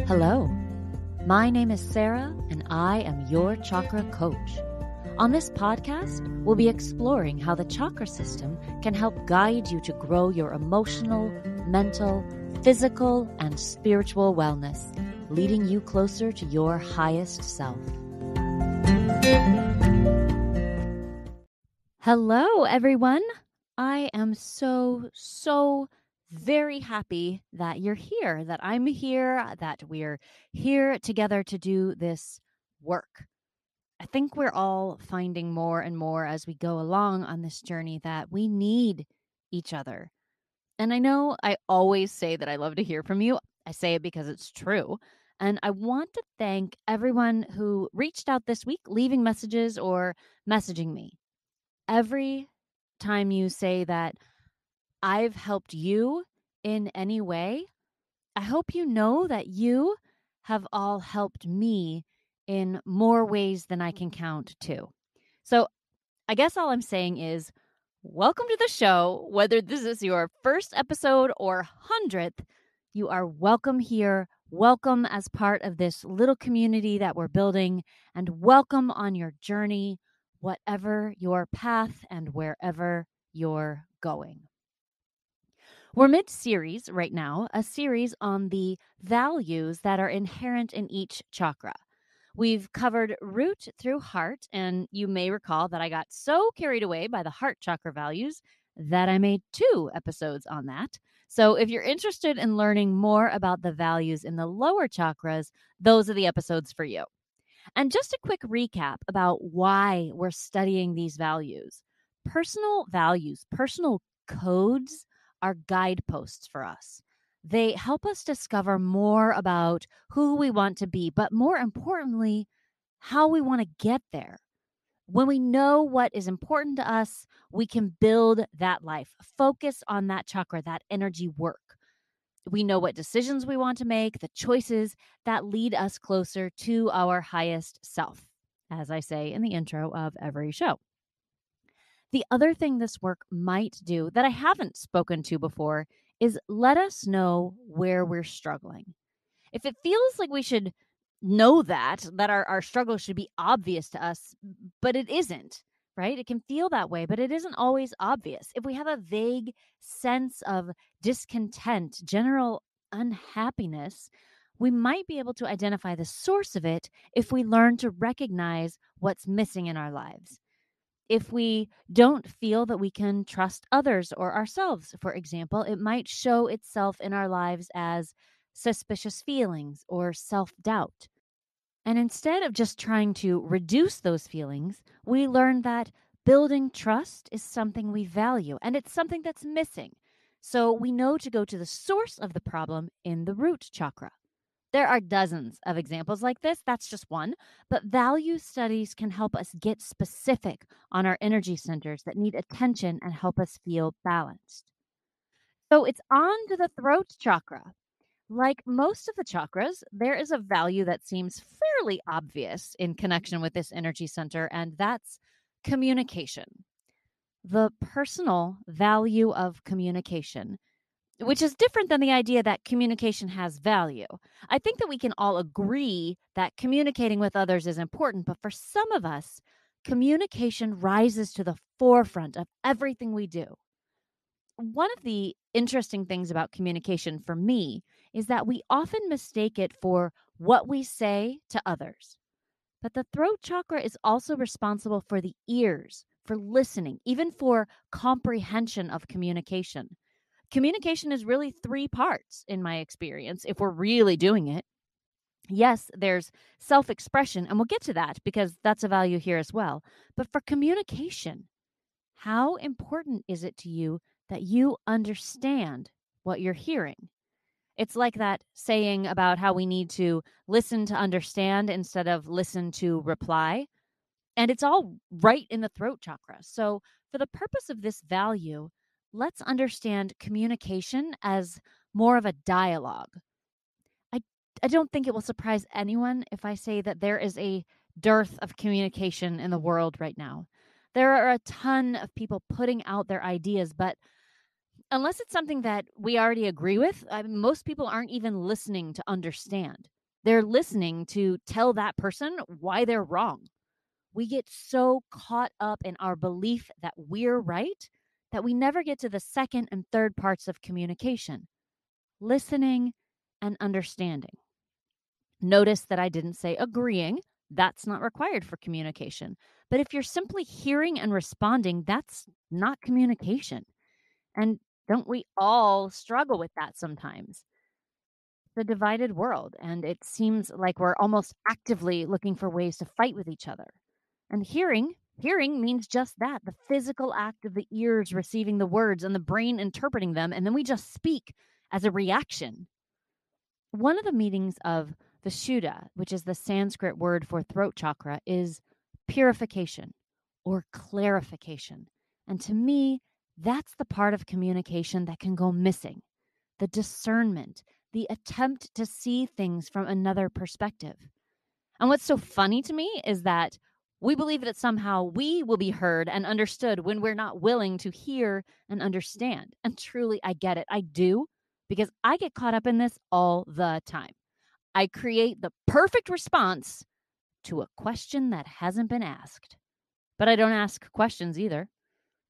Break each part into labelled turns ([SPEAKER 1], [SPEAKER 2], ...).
[SPEAKER 1] Hello, my name is Sarah, and I am your chakra coach. On this podcast, we'll be exploring how the chakra system can help guide you to grow your emotional, mental, physical, and spiritual wellness, leading you closer to your highest self. Hello, everyone. I am so very happy that you're here, that I'm here, that we're here together to do this work. I think we're all finding more and more as we go along on this journey that we need each other. And I know I always say that I love to hear from you. I say it because it's true. And I want to thank everyone who reached out this week, leaving messages or messaging me. Every time you say that I've helped you in any way, I hope you know that you have all helped me in more ways than I can count too. So I guess all I'm saying is welcome to the show. Whether this is your first episode or 100th, you are welcome here. Welcome as part of this little community that we're building, and welcome on your journey, whatever your path and wherever you're going. We're mid-series right now, a series on the values that are inherent in each chakra. We've covered root through heart, and you may recall that I got so carried away by the heart chakra values that I made 2 episodes on that. So if you're interested in learning more about the values in the lower chakras, those are the episodes for you. And just a quick recap about why we're studying these values. Personal values, personal codes are guideposts for us. They help us discover more about who we want to be, but more importantly, how we want to get there. When we know what is important to us, we can build that life, focus on that chakra, that energy work. We know what decisions we want to make, the choices that lead us closer to our highest self, as I say in the intro of every show. The other thing this work might do that I haven't spoken to before is let us know where we're struggling. If it feels like we should know that our struggle should be obvious to us, but it isn't, right? It can feel that way, but it isn't always obvious. If we have a vague sense of discontent, general unhappiness, we might be able to identify the source of it if we learn to recognize what's missing in our lives. If we don't feel that we can trust others or ourselves, for example, it might show itself in our lives as suspicious feelings or self-doubt. And instead of just trying to reduce those feelings, we learn that building trust is something we value and it's something that's missing. So we know to go to the source of the problem in the root chakra. There are dozens of examples like this. That's just one. But value studies can help us get specific on our energy centers that need attention and help us feel balanced. So it's on to the throat chakra. Like most of the chakras, there is a value that seems fairly obvious in connection with this energy center, and that's communication. The personal value of communication, which is different than the idea that communication has value. I think that we can all agree that communicating with others is important, but for some of us, communication rises to the forefront of everything we do. One of the interesting things about communication for me is that we often mistake it for what we say to others. But the throat chakra is also responsible for the ears, for listening, even for comprehension of communication. Communication is really 3 parts in my experience, if we're really doing it. Yes, there's self-expression, and we'll get to that because that's a value here as well. But for communication, how important is it to you that you understand what you're hearing? It's like that saying about how we need to listen to understand instead of listen to reply. And it's all right in the throat chakra. So, for the purpose of this value, let's understand communication as more of a dialogue. I, I don't think it will surprise anyone if I say that there is a dearth of communication in the world right now. There are a ton of people putting out their ideas, but unless it's something that we already agree with, most people aren't even listening to understand. They're listening to tell that person why they're wrong. We get so caught up in our belief that we're right that we never get to the second and third parts of communication: listening and understanding. Notice that I didn't say agreeing. That's not required for communication. But if you're simply hearing and responding, that's not communication. And don't we all struggle with that sometimes? The divided world, and it seems like we're almost actively looking for ways to fight with each other. And hearing means just that, the physical act of the ears receiving the words and the brain interpreting them, and then we just speak as a reaction. One of the meanings of the Shuddha, which is the Sanskrit word for throat chakra, is purification or clarification. And to me, that's the part of communication that can go missing: the discernment, the attempt to see things from another perspective. And what's so funny to me is that we believe that somehow we will be heard and understood when we're not willing to hear and understand. And truly, I get it. I do, because I get caught up in this all the time. I create the perfect response to a question that hasn't been asked. But I don't ask questions either.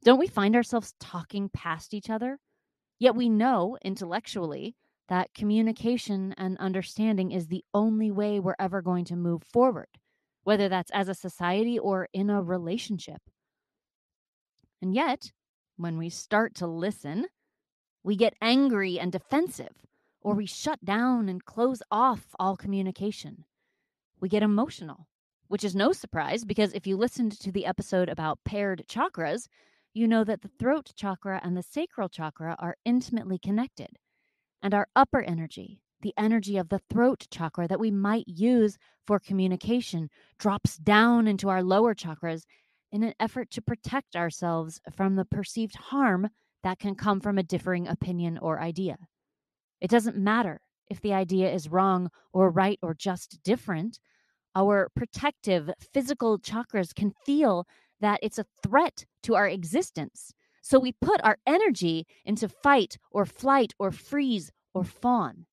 [SPEAKER 1] Don't we find ourselves talking past each other? Yet we know intellectually that communication and understanding is the only way we're ever going to move forward, whether that's as a society or in a relationship. And yet, when we start to listen, we get angry and defensive, or we shut down and close off all communication. We get emotional, which is no surprise, because if you listened to the episode about paired chakras, you know that the throat chakra and the sacral chakra are intimately connected. And our upper energy, the energy of the throat chakra that we might use for communication, drops down into our lower chakras in an effort to protect ourselves from the perceived harm that can come from a differing opinion or idea. It doesn't matter if the idea is wrong or right or just different. Our protective physical chakras can feel that it's a threat to our existence. So we put our energy into fight or flight or freeze or fawn.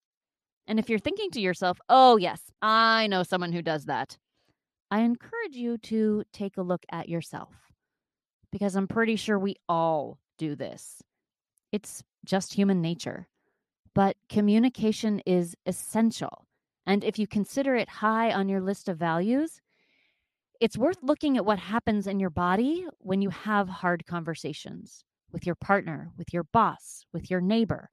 [SPEAKER 1] And if you're thinking to yourself, oh, yes, I know someone who does that, I encourage you to take a look at yourself, because I'm pretty sure we all do this. It's just human nature. But communication is essential. And if you consider it high on your list of values, it's worth looking at what happens in your body when you have hard conversations with your partner, with your boss, with your neighbor,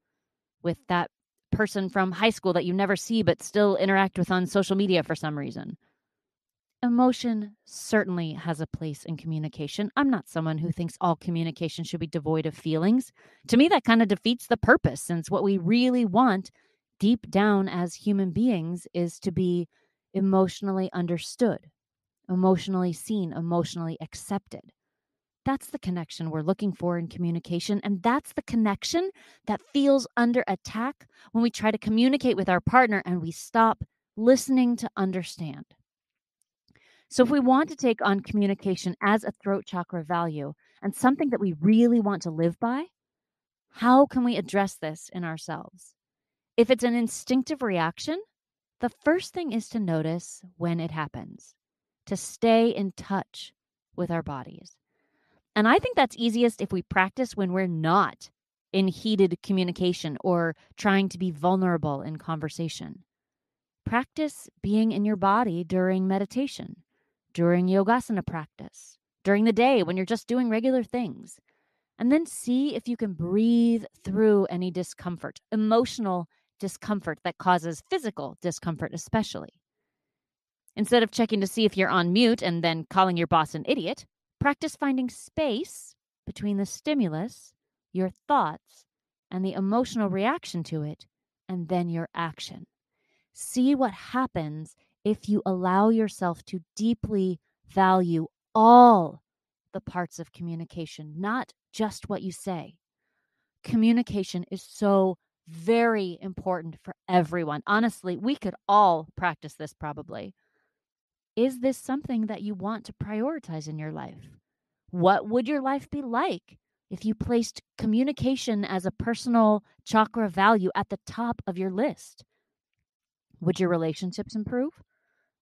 [SPEAKER 1] with that person from high school that you never see but still interact with on social media for some reason. Emotion certainly has a place in communication. I'm not someone who thinks all communication should be devoid of feelings. To me, that kind of defeats the purpose, since what we really want deep down as human beings is to be emotionally understood, emotionally seen, emotionally accepted. That's the connection we're looking for in communication. And that's the connection that feels under attack when we try to communicate with our partner and we stop listening to understand. So, if we want to take on communication as a throat chakra value and something that we really want to live by, how can we address this in ourselves? If it's an instinctive reaction, the first thing is to notice when it happens, to stay in touch with our bodies. And I think that's easiest if we practice when we're not in heated communication or trying to be vulnerable in conversation. Practice being in your body during meditation, during yogasana practice, during the day when you're just doing regular things. And then see if you can breathe through any discomfort, emotional discomfort that causes physical discomfort, especially. Instead of checking to see if you're on mute and then calling your boss an idiot, practice finding space between the stimulus, your thoughts, and the emotional reaction to it, and then your action. See what happens if you allow yourself to deeply value all the parts of communication, not just what you say. Communication is so very important for everyone. Honestly, we could all practice this probably. Is this something that you want to prioritize in your life? What would your life be like if you placed communication as a personal chakra value at the top of your list? Would your relationships improve?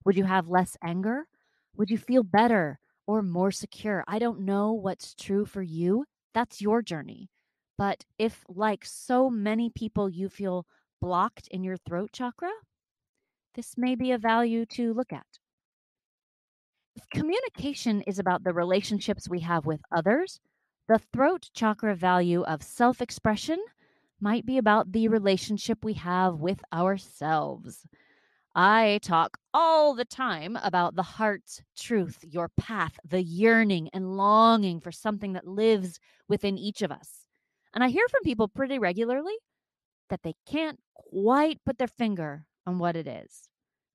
[SPEAKER 1] Would you have less anger? Would you feel better or more secure? I don't know what's true for you. That's your journey. But if, like so many people, you feel blocked in your throat chakra, this may be a value to look at. If communication is about the relationships we have with others, the throat chakra value of self expression might be about the relationship we have with ourselves. I talk all the time about the heart's truth, your path, the yearning and longing for something that lives within each of us. And I hear from people pretty regularly that they can't quite put their finger on what it is.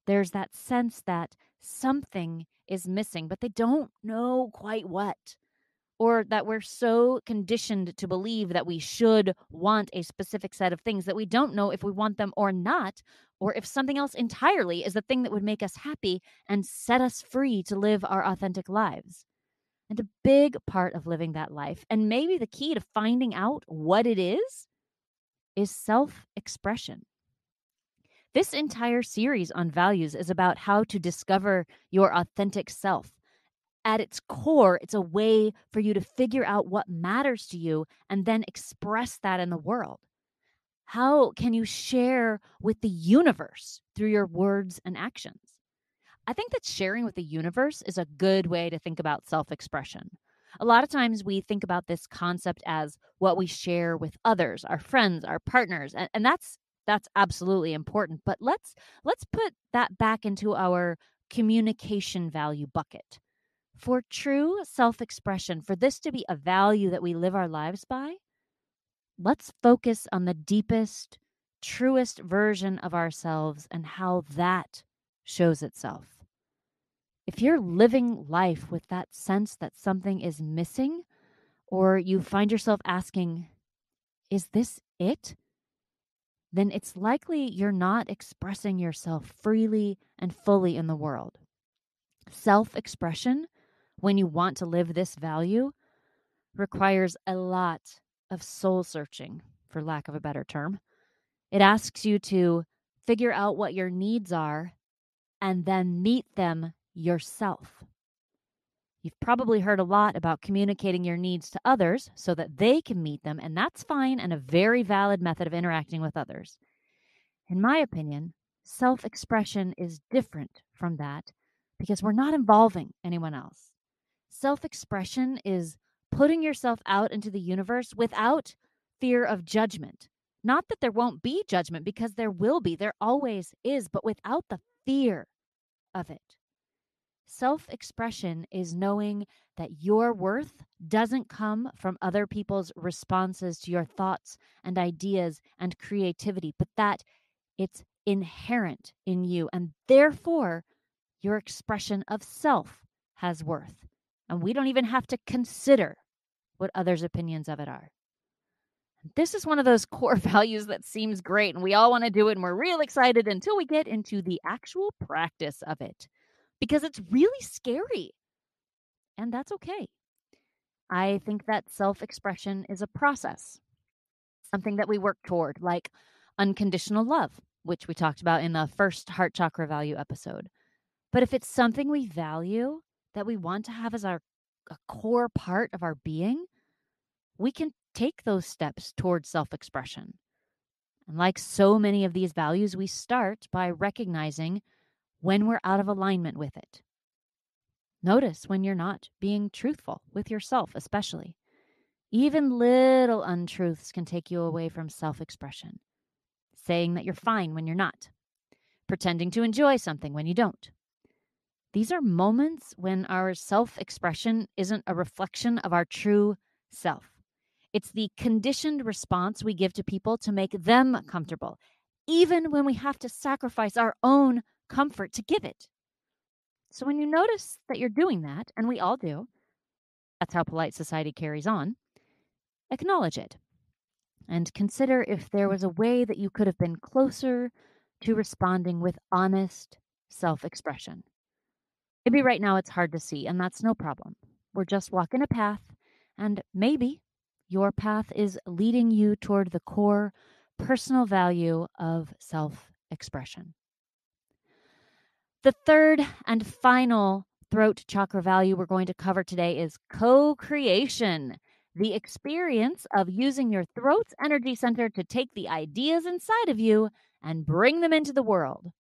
[SPEAKER 1] There's that sense that something is missing, but they don't know quite what. Or that we're so conditioned to believe that we should want a specific set of things that we don't know if we want them or not, or if something else entirely is the thing that would make us happy and set us free to live our authentic lives. And a big part of living that life, and maybe the key to finding out what it is self expression. This entire series on values is about how to discover your authentic self. At its core, it's a way for you to figure out what matters to you and then express that in the world. How can you share with the universe through your words and actions? I think that sharing with the universe is a good way to think about self expression. A lot of times we think about this concept as what we share with others, our friends, our partners, and that's absolutely important. But let's put that back into our communication value bucket. For true self expression, for this to be a value that we live our lives by, let's focus on the deepest, truest version of ourselves and how that shows itself. If you're living life with that sense that something is missing, or you find yourself asking, is this it? Then it's likely you're not expressing yourself freely and fully in the world. Self expression, when you want to live this value, requires a lot of soul searching, for lack of a better term. It asks you to figure out what your needs are and then meet them yourself. You've probably heard a lot about communicating your needs to others so that they can meet them, and that's fine and a very valid method of interacting with others. In my opinion, self expression is different from that because we're not involving anyone else. Self expression is putting yourself out into the universe without fear of judgment. Not that there won't be judgment, because there will be, there always is, but without the fear of it. Self expression is knowing that your worth doesn't come from other people's responses to your thoughts and ideas and creativity, but that it's inherent in you. And therefore, your expression of self has worth. And we don't even have to consider what others' opinions of it are. This is one of those core values that seems great, and we all want to do it, and we're real excited until we get into the actual practice of it, because it's really scary. And that's okay. I think that self expression is a process, something that we work toward, like unconditional love, which we talked about in the first heart chakra value episode. But if it's something we value, that we want to have as a core part of our being, we can take those steps towards self expression. And like so many of these values, we start by recognizing when we're out of alignment with it. Notice when you're not being truthful with yourself, especially. Even little untruths can take you away from self expression. Saying that you're fine when you're not, pretending to enjoy something when you don't. These are moments when our self expression isn't a reflection of our true self. It's the conditioned response we give to people to make them comfortable, even when we have to sacrifice our own comfort to give it. So when you notice that you're doing that, and we all do, that's how polite society carries on, acknowledge it and consider if there was a way that you could have been closer to responding with honest self expression. Maybe right now it's hard to see, and that's no problem. We're just walking a path, and maybe your path is leading you toward the core personal value of self expression. The third and final throat chakra value we're going to cover today is co-creation, the experience of using your throat's energy center to take the ideas inside of you and bring them into the world.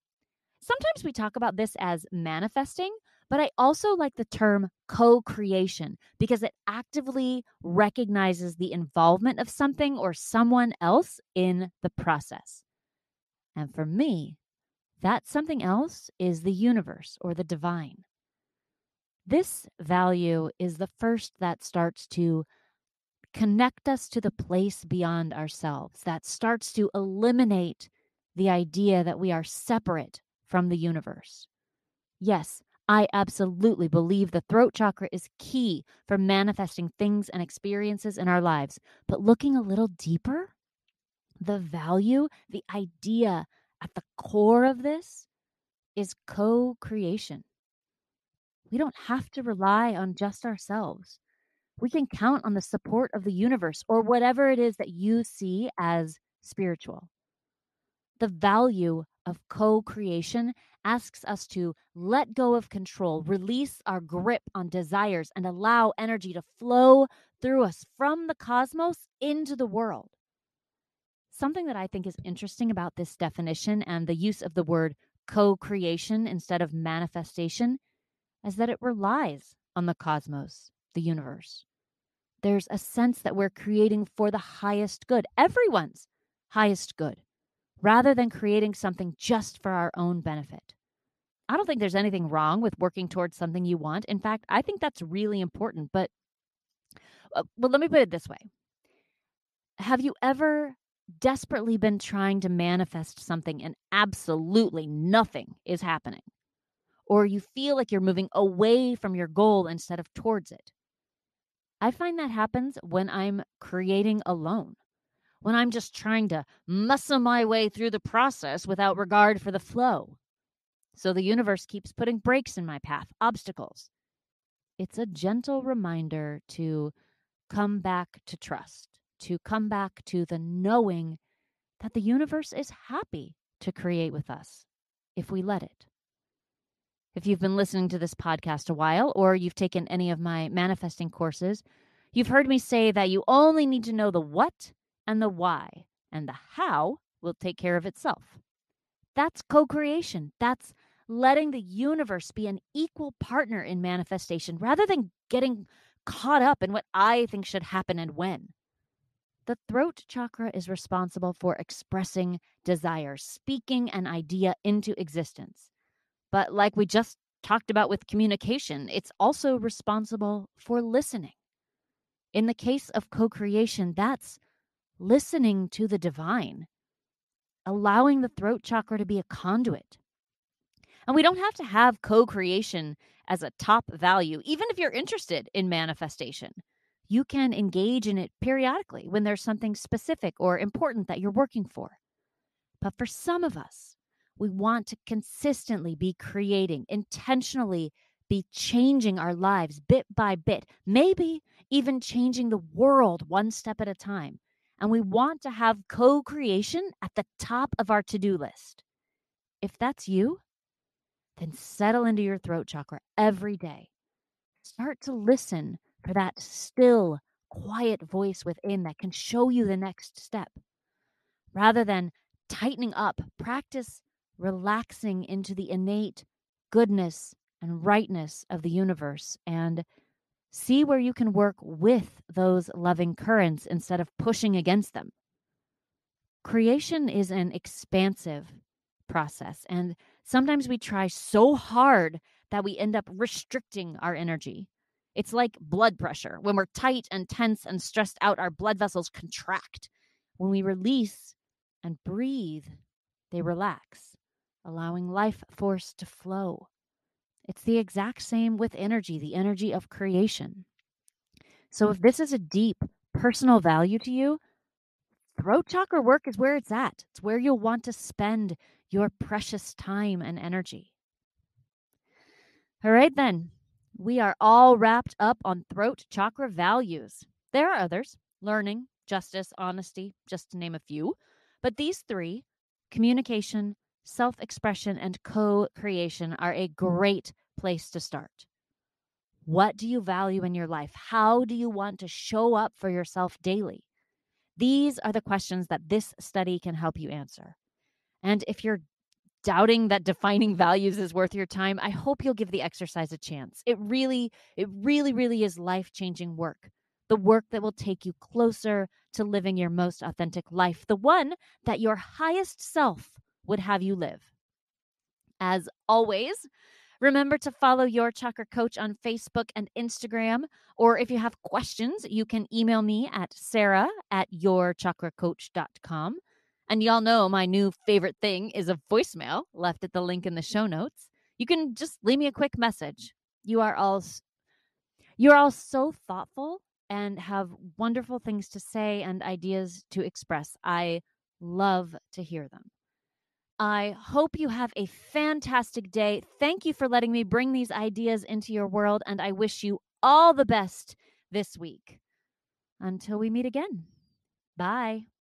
[SPEAKER 1] Sometimes we talk about this as manifesting, but I also like the term co creation because it actively recognizes the involvement of something or someone else in the process. And for me, that something else is the universe or the divine. This value is the first that starts to connect us to the place beyond ourselves, that starts to eliminate the idea that we are separate from the universe. Yes, I absolutely believe the throat chakra is key for manifesting things and experiences in our lives. But looking a little deeper, the value, the idea at the core of this is co creation. We don't have to rely on just ourselves. We can count on the support of the universe or whatever it is that you see as spiritual. The value of co creation asks us to let go of control, release our grip on desires, and allow energy to flow through us from the cosmos into the world. Something that I think is interesting about this definition and the use of the word co creation instead of manifestation is that it relies on the cosmos, the universe. There's a sense that we're creating for the highest good, everyone's highest good, rather than creating something just for our own benefit. I don't think there's anything wrong with working towards something you want. In fact, I think that's really important. But, well, let me put it this way. Have you ever desperately been trying to manifest something and absolutely nothing is happening? Or you feel like you're moving away from your goal instead of towards it? I find that happens when I'm creating alone, when I'm just trying to muscle my way through the process without regard for the flow. So the universe keeps putting breaks in my path, obstacles. It's a gentle reminder to come back to trust, to come back to the knowing that the universe is happy to create with us if we let it. If you've been listening to this podcast a while, or you've taken any of my manifesting courses, you've heard me say that you only need to know the what and the why, and the how will take care of itself. That's co-creation. That's letting the universe be an equal partner in manifestation rather than getting caught up in what I think should happen and when. The throat chakra is responsible for expressing desire, speaking an idea into existence. But like we just talked about with communication, it's also responsible for listening. In the case of co-creation, that's listening to the divine, allowing the throat chakra to be a conduit. And we don't have to have co-creation as a top value, even if you're interested in manifestation. You can engage in it periodically when there's something specific or important that you're working for. But for some of us, we want to consistently be creating, intentionally be changing our lives bit by bit, maybe even changing the world one step at a time. And we want to have co-creation at the top of our to-do list. If that's you, then settle into your throat chakra every day. Start to listen for that still, quiet voice within that can show you the next step. Rather than tightening up, practice relaxing into the innate goodness and rightness of the universe and see where you can work with those loving currents instead of pushing against them. Creation is an expansive process, and sometimes we try so hard that we end up restricting our energy. It's like blood pressure. When we're tight and tense and stressed out, our blood vessels contract. When we release and breathe, they relax, allowing life force to flow. It's the exact same with energy, the energy of creation. So if this is a deep personal value to you, throat chakra work is where it's at. It's where you'll want to spend your precious time and energy. All right, then. We are all wrapped up on throat chakra values. There are others: learning, justice, honesty, just to name a few. But these three, communication, self-expression and co-creation are a great place to start. What do you value in your life? How do you want to show up for yourself daily? These are the questions that this study can help you answer. And if you're doubting that defining values is worth your time, I hope you'll give the exercise a chance. It really is life-changing work. The work that will take you closer to living your most authentic life, the one that your highest self would have you live. As always, remember to follow Your Chakra Coach on Facebook and Instagram. Or if you have questions, you can email me at sarah@yourchakracoach.com. And y'all know my new favorite thing is a voicemail left at the link in the show notes. You can just leave me a quick message. You're all so thoughtful and have wonderful things to say and ideas to express. I love to hear them. I hope you have a fantastic day. Thank you for letting me bring these ideas into your world, and I wish you all the best this week. Until we meet again. Bye.